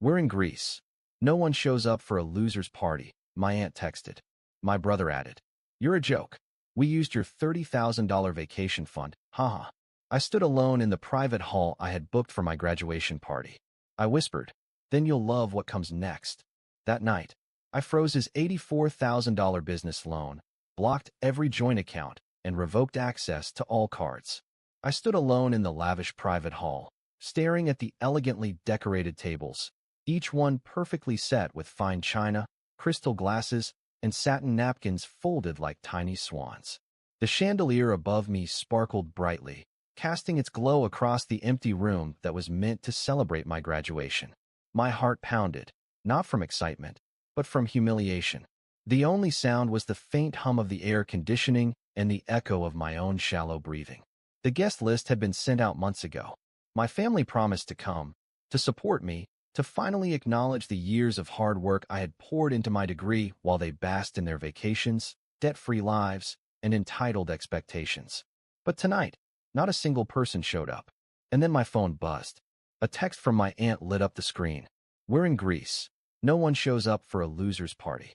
We're in Greece. No one shows up for a loser's party, my aunt texted. My brother added, "You're a joke. We used your $30,000 vacation fund, haha." I stood alone in the private hall I had booked for my graduation party. I whispered, "Then you'll love what comes next." That night, I froze his $84,000 business loan, blocked every joint account, and revoked access to all cards. I stood alone in the lavish private hall, staring at the elegantly decorated tables, each one perfectly set with fine china, crystal glasses, and satin napkins folded like tiny swans. The chandelier above me sparkled brightly, casting its glow across the empty room that was meant to celebrate my graduation. My heart pounded, not from excitement, but from humiliation. The only sound was the faint hum of the air conditioning and the echo of my own shallow breathing. The guest list had been sent out months ago. My family promised to come, to support me, to finally acknowledge the years of hard work I had poured into my degree while they basked in their vacations, debt-free lives, and entitled expectations. But tonight, not a single person showed up. And then my phone buzzed. A text from my aunt lit up the screen. "We're in Greece. No one shows up for a loser's party."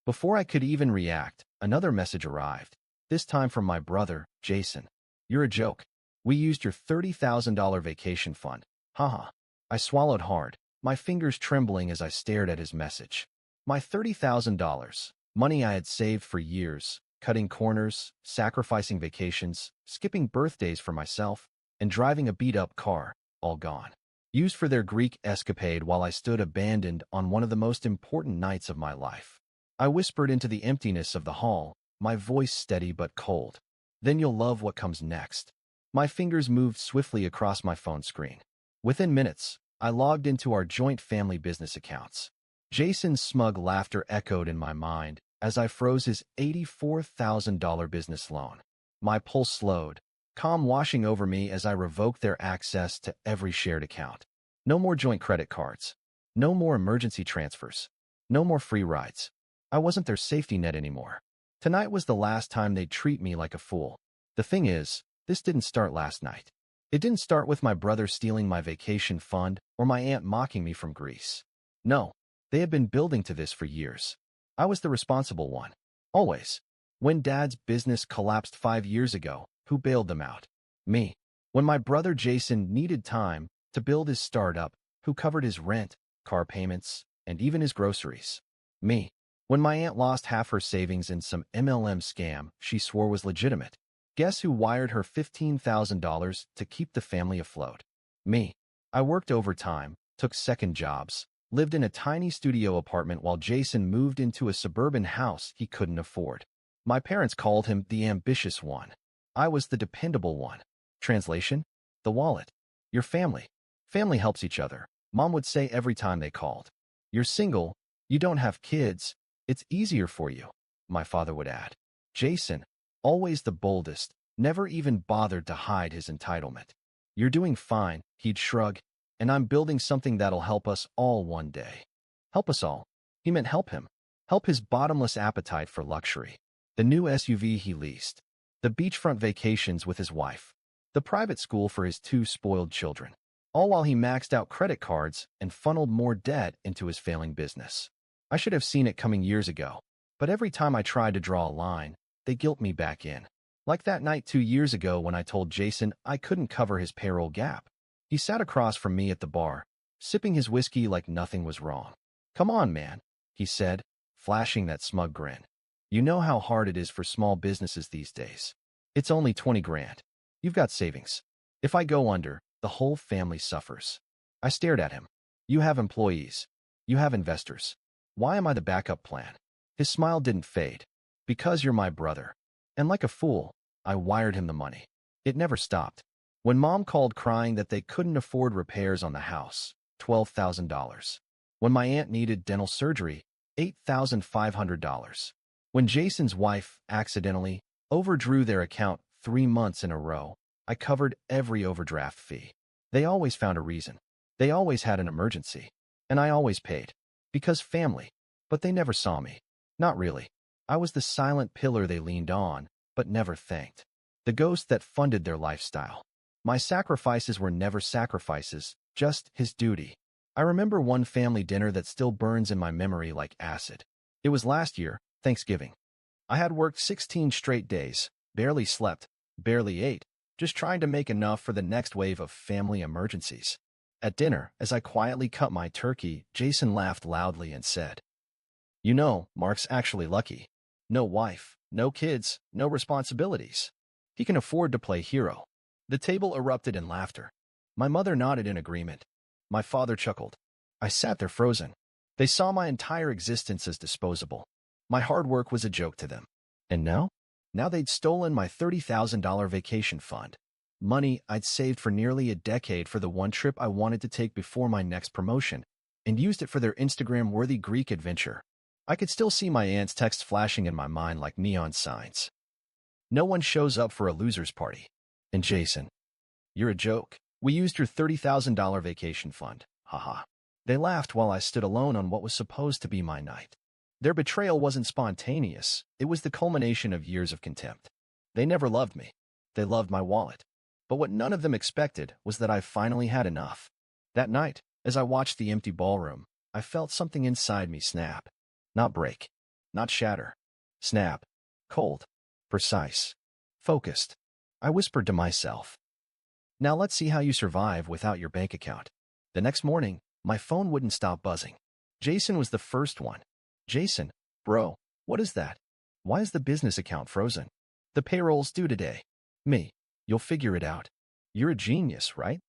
Before I could even react, another message arrived, this time from my brother, Jason. "You're a joke. We used your $30,000 vacation fund, haha." I swallowed hard, my fingers trembling as I stared at his message. My $30,000, money I had saved for years, cutting corners, sacrificing vacations, skipping birthdays for myself, and driving a beat-up car, all gone. Used for their Greek escapade while I stood abandoned on one of the most important nights of my life. I whispered into the emptiness of the hall, my voice steady but cold. "Then you'll love what comes next." My fingers moved swiftly across my phone screen. Within minutes, I logged into our joint family business accounts. Jason's smug laughter echoed in my mind as I froze his $84,000 business loan. My pulse slowed, calm washing over me as I revoked their access to every shared account. No more joint credit cards. No more emergency transfers. No more free rides. I wasn't their safety net anymore. Tonight was the last time they'd treat me like a fool. The thing is, this didn't start last night. It didn't start with my brother stealing my vacation fund or my aunt mocking me from Greece. No, they had been building to this for years. I was the responsible one. Always. When Dad's business collapsed 5 years ago, who bailed them out? Me. When my brother Jason needed time to build his startup, who covered his rent, car payments, and even his groceries? Me. When my aunt lost half her savings in some MLM scam she swore was legitimate, guess who wired her $15,000 to keep the family afloat? Me. I worked overtime, took second jobs, lived in a tiny studio apartment while Jason moved into a suburban house he couldn't afford. My parents called him the ambitious one. I was the dependable one. Translation? The wallet. Your family. Family helps each other, Mom would say every time they called. You're single, you don't have kids, it's easier for you, my father would add. Jason, always the boldest, never even bothered to hide his entitlement. You're doing fine, he'd shrug, and I'm building something that'll help us all one day. Help us all. He meant help him. Help his bottomless appetite for luxury. The new SUV he leased. The beachfront vacations with his wife. The private school for his 2 spoiled children. All while he maxed out credit cards and funneled more debt into his failing business. I should have seen it coming years ago, but every time I tried to draw a line, they guilt me back in. Like that night 2 years ago when I told Jason I couldn't cover his payroll gap. He sat across from me at the bar, sipping his whiskey like nothing was wrong. "Come on, man," he said, flashing that smug grin. "You know how hard it is for small businesses these days. It's only 20 grand. You've got savings. If I go under, the whole family suffers." I stared at him. "You have employees. You have investors. Why am I the backup plan?" His smile didn't fade. "Because you're my brother." And like a fool, I wired him the money. It never stopped. When Mom called crying that they couldn't afford repairs on the house, $12,000. When my aunt needed dental surgery, $8,500. When Jason's wife accidentally overdrew their account 3 months in a row, I covered every overdraft fee. They always found a reason. They always had an emergency. And I always paid. Because family. But they never saw me. Not really. I was the silent pillar they leaned on, but never thanked. The ghost that funded their lifestyle. My sacrifices were never sacrifices, just his duty. I remember one family dinner that still burns in my memory like acid. It was last year, Thanksgiving. I had worked 16 straight days, barely slept, barely ate, just trying to make enough for the next wave of family emergencies. At dinner, as I quietly cut my turkey, Jason laughed loudly and said, "You know, Mark's actually lucky. No wife, no kids, no responsibilities. He can afford to play hero." The table erupted in laughter. My mother nodded in agreement. My father chuckled. I sat there frozen. They saw my entire existence as disposable. My hard work was a joke to them. And now? Now they'd stolen my $30,000 vacation fund. Money I'd saved for nearly a decade for the one trip I wanted to take before my next promotion, and used it for their Instagram-worthy Greek adventure. I could still see my aunt's text flashing in my mind like neon signs. No one shows up for a loser's party. And Jason, you're a joke. We used your $30,000 vacation fund. Haha. They laughed while I stood alone on what was supposed to be my night. Their betrayal wasn't spontaneous. It was the culmination of years of contempt. They never loved me. They loved my wallet. But what none of them expected was that I finally had enough. That night, as I watched the empty ballroom, I felt something inside me snap. Not break. Not shatter. Snap. Cold. Precise. Focused. I whispered to myself, "Now let's see how you survive without your bank account." The next morning, my phone wouldn't stop buzzing. Jason was the first one. "Jason, bro, what is that? Why is the business account frozen? The payroll's due today." "Me, you'll figure it out. You're a genius, right?"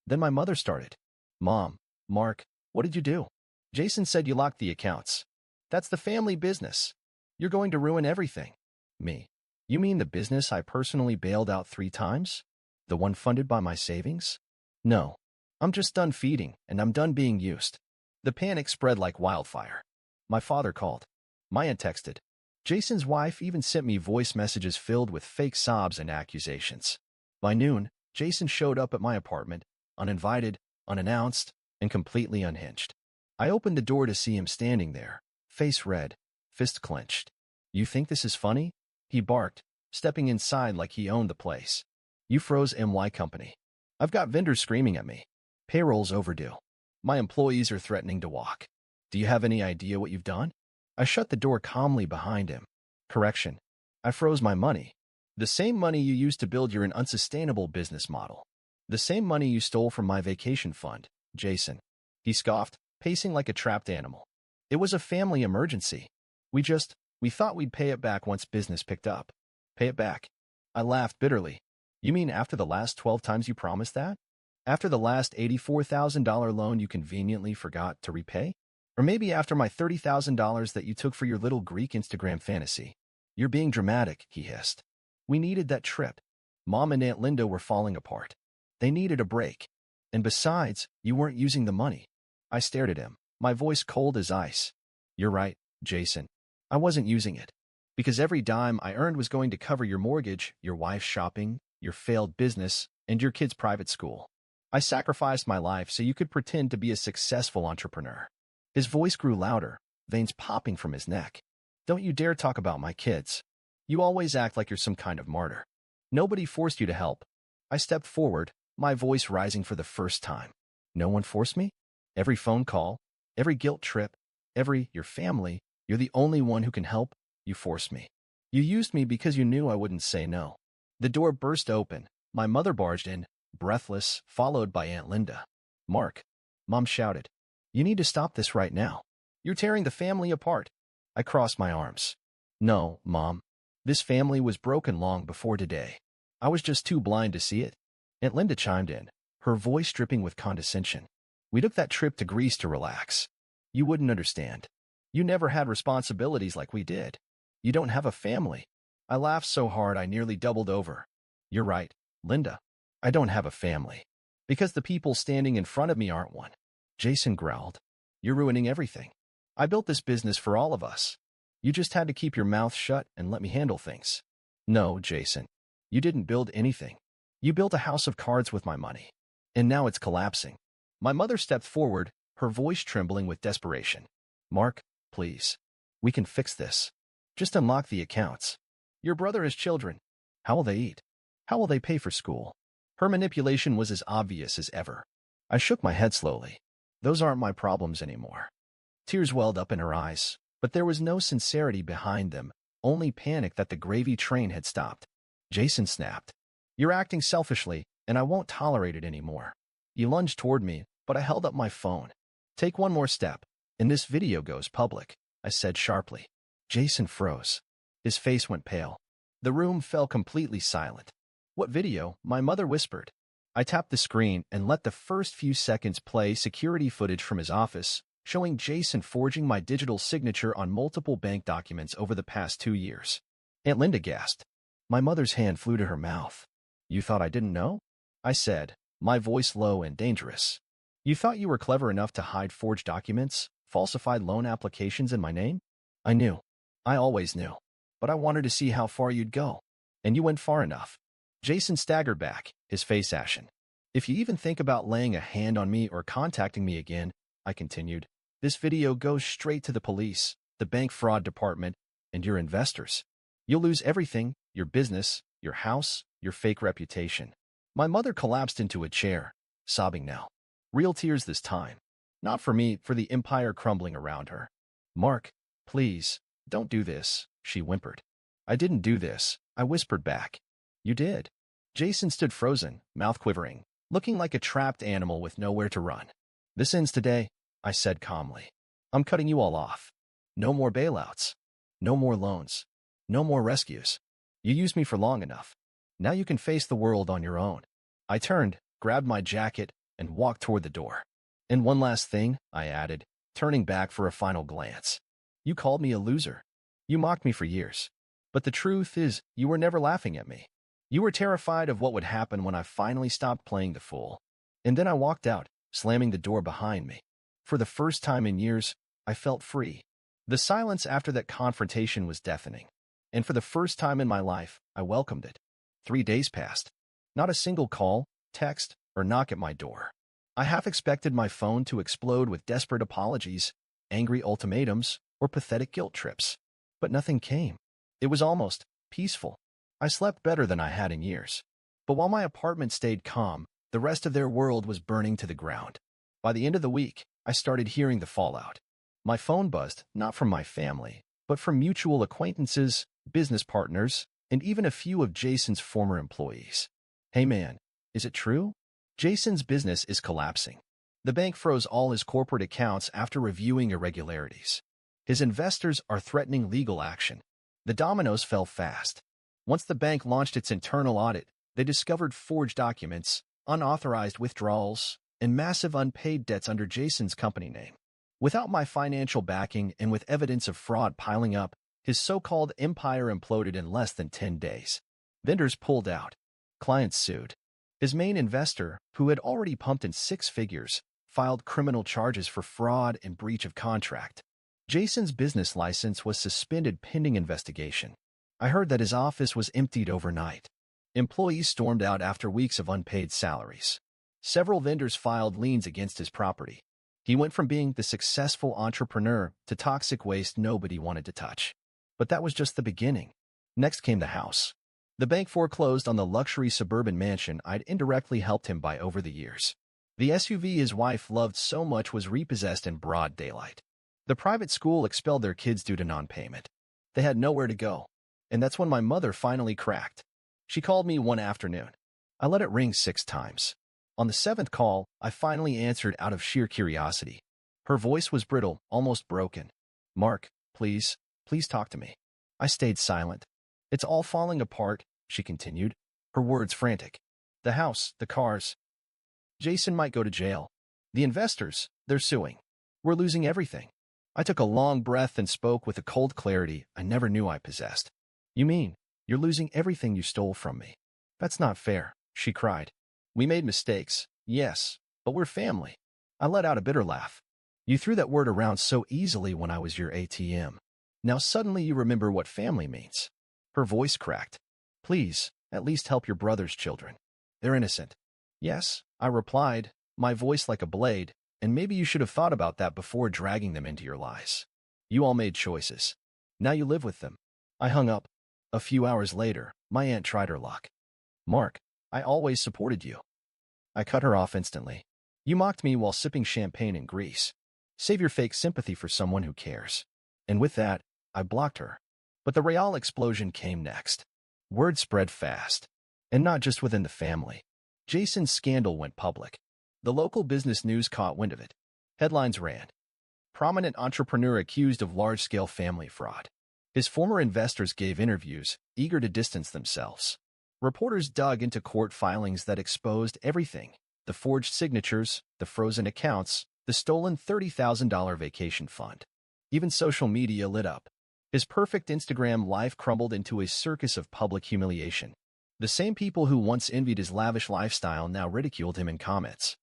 Then my mother started. "Mom, Mark, what did you do?" "Jason said you locked the accounts. That's the family business. You're going to ruin everything." "Me, you mean the business I personally bailed out 3 times? The one funded by my savings?" "No, I'm just done feeding, and I'm done being used." The panic spread like wildfire. My father called. My aunt texted. Jason's wife even sent me voice messages filled with fake sobs and accusations. By noon, Jason showed up at my apartment, uninvited, unannounced, and completely unhinged. I opened the door to see him standing there, face red, fist clenched. "You think this is funny?" he barked, stepping inside like he owned the place. "You froze MY company. I've got vendors screaming at me. Payroll's overdue. My employees are threatening to walk. Do you have any idea what you've done?" I shut the door calmly behind him. "Correction. I froze my money. The same money you used to build your unsustainable business model. The same money you stole from my vacation fund, Jason." He scoffed, pacing like a trapped animal. "It was a family emergency. We thought we'd pay it back once business picked up." "Pay it back?" I laughed bitterly. "You mean after the last 12 times you promised that? After the last $84,000 loan you conveniently forgot to repay? Or maybe after my $30,000 that you took for your little Greek Instagram fantasy?" "You're being dramatic," he hissed. "We needed that trip. Mom and Aunt Linda were falling apart. They needed a break. And besides, you weren't using the money." I stared at him, my voice cold as ice. "You're right, Jason. I wasn't using it. Because every dime I earned was going to cover your mortgage, your wife's shopping, your failed business, and your kid's private school. I sacrificed my life so you could pretend to be a successful entrepreneur." His voice grew louder, veins popping from his neck. "Don't you dare talk about my kids. You always act like you're some kind of martyr. Nobody forced you to help." I stepped forward, my voice rising for the first time. "No one forced me? Every phone call, every guilt trip, your family, you're the only one who can help. You forced me. You used me because you knew I wouldn't say no." The door burst open. My mother barged in, breathless, followed by Aunt Linda. "Mark," Mom shouted. "You need to stop this right now. You're tearing the family apart." I crossed my arms. "No, Mom. This family was broken long before today. I was just too blind to see it." Aunt Linda chimed in, her voice dripping with condescension. "We took that trip to Greece to relax. You wouldn't understand. You never had responsibilities like we did. You don't have a family." I laughed so hard I nearly doubled over. "You're right, Linda. I don't have a family. Because the people standing in front of me aren't one." Jason growled. "You're ruining everything. I built this business for all of us. You just had to keep your mouth shut and let me handle things." "No, Jason. You didn't build anything. You built a house of cards with my money. And now it's collapsing." My mother stepped forward, her voice trembling with desperation. "Mark, please. We can fix this. Just unlock the accounts. Your brother has children. How will they eat? How will they pay for school?" Her manipulation was as obvious as ever. I shook my head slowly. Those aren't my problems anymore. Tears welled up in her eyes, but there was no sincerity behind them, only panic that the gravy train had stopped. Jason snapped. You're acting selfishly, and I won't tolerate it anymore. He lunged toward me, but I held up my phone. Take one more step, and this video goes public, I said sharply. Jason froze. His face went pale. The room fell completely silent. What video? My mother whispered. I tapped the screen and let the first few seconds play security footage from his office, showing Jason forging my digital signature on multiple bank documents over the past 2 years. Aunt Linda gasped. My mother's hand flew to her mouth. You thought I didn't know? I said, my voice low and dangerous. You thought you were clever enough to hide forged documents, falsified loan applications in my name? I knew. I always knew. But I wanted to see how far you'd go. And you went far enough. Jason staggered back, his face ashen. If you even think about laying a hand on me or contacting me again, I continued, this video goes straight to the police, the bank fraud department, and your investors. You'll lose everything, your business, your house, your fake reputation. My mother collapsed into a chair, sobbing now. Real tears this time. Not for me, for the empire crumbling around her. Mark, please, don't do this, she whimpered. I didn't do this, I whispered back. You did. Jason stood frozen, mouth quivering, looking like a trapped animal with nowhere to run. This ends today, I said calmly. I'm cutting you all off. No more bailouts. No more loans. No more rescues. You used me for long enough. Now you can face the world on your own. I turned, grabbed my jacket, and walked toward the door. And one last thing, I added, turning back for a final glance. You called me a loser. You mocked me for years. But the truth is, you were never laughing at me. You were terrified of what would happen when I finally stopped playing the fool. And then I walked out, slamming the door behind me. For the first time in years, I felt free. The silence after that confrontation was deafening. And for the first time in my life, I welcomed it. 3 days passed. Not a single call, text, or knock at my door. I half expected my phone to explode with desperate apologies, angry ultimatums, or pathetic guilt trips. But nothing came. It was almost peaceful. I slept better than I had in years. But while my apartment stayed calm, the rest of their world was burning to the ground. By the end of the week, I started hearing the fallout. My phone buzzed, not from my family, but from mutual acquaintances, business partners, and even a few of Jason's former employees. Hey man, is it true? Jason's business is collapsing. The bank froze all his corporate accounts after reviewing irregularities. His investors are threatening legal action. The dominoes fell fast. Once the bank launched its internal audit, they discovered forged documents, unauthorized withdrawals, and massive unpaid debts under Jason's company name. Without my financial backing and with evidence of fraud piling up, his so-called empire imploded in less than 10 days. Vendors pulled out. Clients sued. His main investor, who had already pumped in 6 figures, filed criminal charges for fraud and breach of contract. Jason's business license was suspended pending investigation. I heard that his office was emptied overnight. Employees stormed out after weeks of unpaid salaries. Several vendors filed liens against his property. He went from being the successful entrepreneur to toxic waste nobody wanted to touch. But that was just the beginning. Next came the house. The bank foreclosed on the luxury suburban mansion I'd indirectly helped him buy over the years. The SUV his wife loved so much was repossessed in broad daylight. The private school expelled their kids due to non-payment. They had nowhere to go. And that's when my mother finally cracked. She called me one afternoon. I let it ring 6 times. On the 7th call, I finally answered out of sheer curiosity. Her voice was brittle, almost broken. Mark, please talk to me. I stayed silent. It's all falling apart, she continued, her words frantic. The house, the cars. Jason might go to jail. The investors, they're suing. We're losing everything. I took a long breath and spoke with a cold clarity I never knew I possessed. You mean, you're losing everything you stole from me? That's not fair, she cried. We made mistakes, yes, but we're family. I let out a bitter laugh. You threw that word around so easily when I was your ATM. Now suddenly you remember what family means. Her voice cracked. Please, at least help your brother's children. They're innocent. Yes, I replied, my voice like a blade, and maybe you should have thought about that before dragging them into your lies. You all made choices. Now you live with them. I hung up. A few hours later, my aunt tried her luck. Mark, I always supported you. I cut her off instantly. You mocked me while sipping champagne in Greece. Save your fake sympathy for someone who cares. And with that, I blocked her. But the Real explosion came next. Word spread fast. And not just within the family. Jason's scandal went public. The local business news caught wind of it. Headlines ran. Prominent entrepreneur accused of large-scale family fraud. His former investors gave interviews, eager to distance themselves. Reporters dug into court filings that exposed everything. The forged signatures, the frozen accounts, the stolen $30,000 vacation fund. Even social media lit up. His perfect Instagram life crumbled into a circus of public humiliation. The same people who once envied his lavish lifestyle now ridiculed him in comments.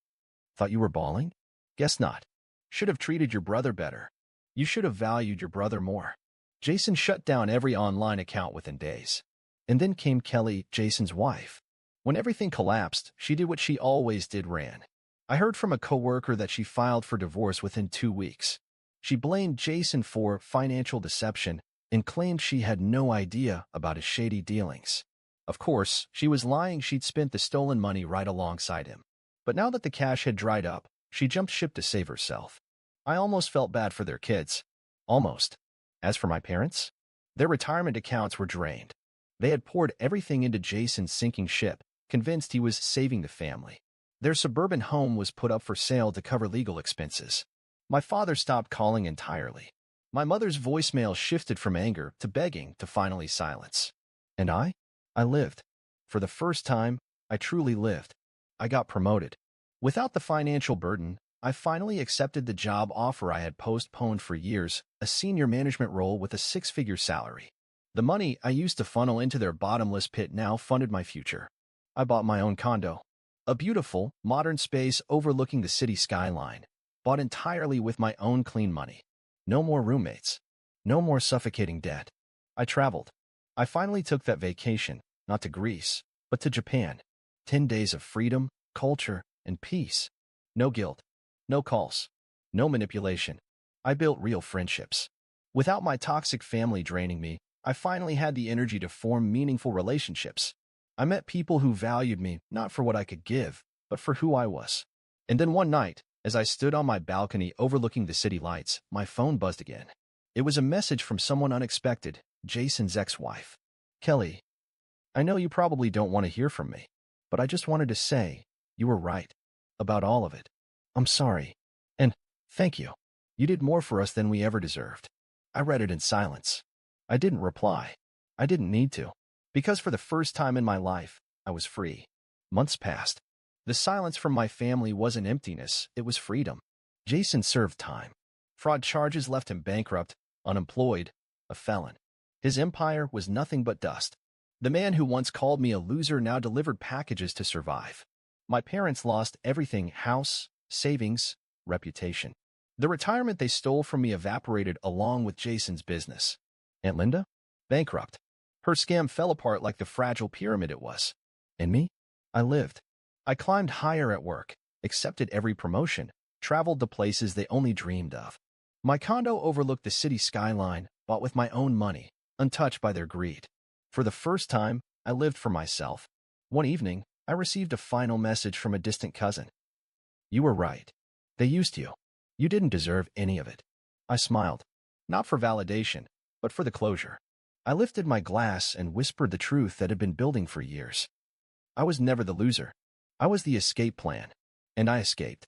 Thought you were balling? Guess not. Should have treated your brother better. You should have valued your brother more. Jason shut down every online account within days. And then came Kelly, Jason's wife. When everything collapsed, she did what she always did, ran. I heard from a coworker that she filed for divorce within 2 weeks. She blamed Jason for financial deception and claimed she had no idea about his shady dealings. Of course, she was lying. She'd spent the stolen money right alongside him. But now that the cash had dried up, she jumped ship to save herself. I almost felt bad for their kids. Almost. As for my parents, their retirement accounts were drained. They had poured everything into Jason's sinking ship, convinced he was saving the family. Their suburban home was put up for sale to cover legal expenses. My father stopped calling entirely. My mother's voicemail shifted from anger to begging to finally silence. And I lived. For the first time, I truly lived. I got promoted. Without the financial burden, I finally accepted the job offer I had postponed for years, a senior management role with a 6-figure salary. The money I used to funnel into their bottomless pit now funded my future. I bought my own condo. A beautiful, modern space overlooking the city skyline, bought entirely with my own clean money. No more roommates. No more suffocating debt. I traveled. I finally took that vacation, not to Greece, but to Japan. 10 days of freedom, culture, and peace. No guilt. No calls. No manipulation. I built real friendships. Without my toxic family draining me, I finally had the energy to form meaningful relationships. I met people who valued me not for what I could give, but for who I was. And then one night, as I stood on my balcony overlooking the city lights, my phone buzzed again. It was a message from someone unexpected, Jason's ex-wife. Kelly, I know you probably don't want to hear from me, but I just wanted to say, you were right. About all of it. I'm sorry. And thank you. You did more for us than we ever deserved. I read it in silence. I didn't reply. I didn't need to. Because for the first time in my life, I was free. Months passed. The silence from my family wasn't emptiness, it was freedom. Jason served time. Fraud charges left him bankrupt, unemployed, a felon. His empire was nothing but dust. The man who once called me a loser now delivered packages to survive. My parents lost everything: house, savings, reputation. The retirement they stole from me evaporated along with Jason's business. Aunt Linda? Bankrupt. Her scam fell apart like the fragile pyramid it was. And me? I lived. I climbed higher at work, accepted every promotion, traveled to places they only dreamed of. My condo overlooked the city skyline, bought with my own money, untouched by their greed. For the first time, I lived for myself. One evening, I received a final message from a distant cousin. You were right. They used you. You didn't deserve any of it. I smiled. Not for validation, but for the closure. I lifted my glass and whispered the truth that had been building for years. I was never the loser. I was the escape plan. And I escaped.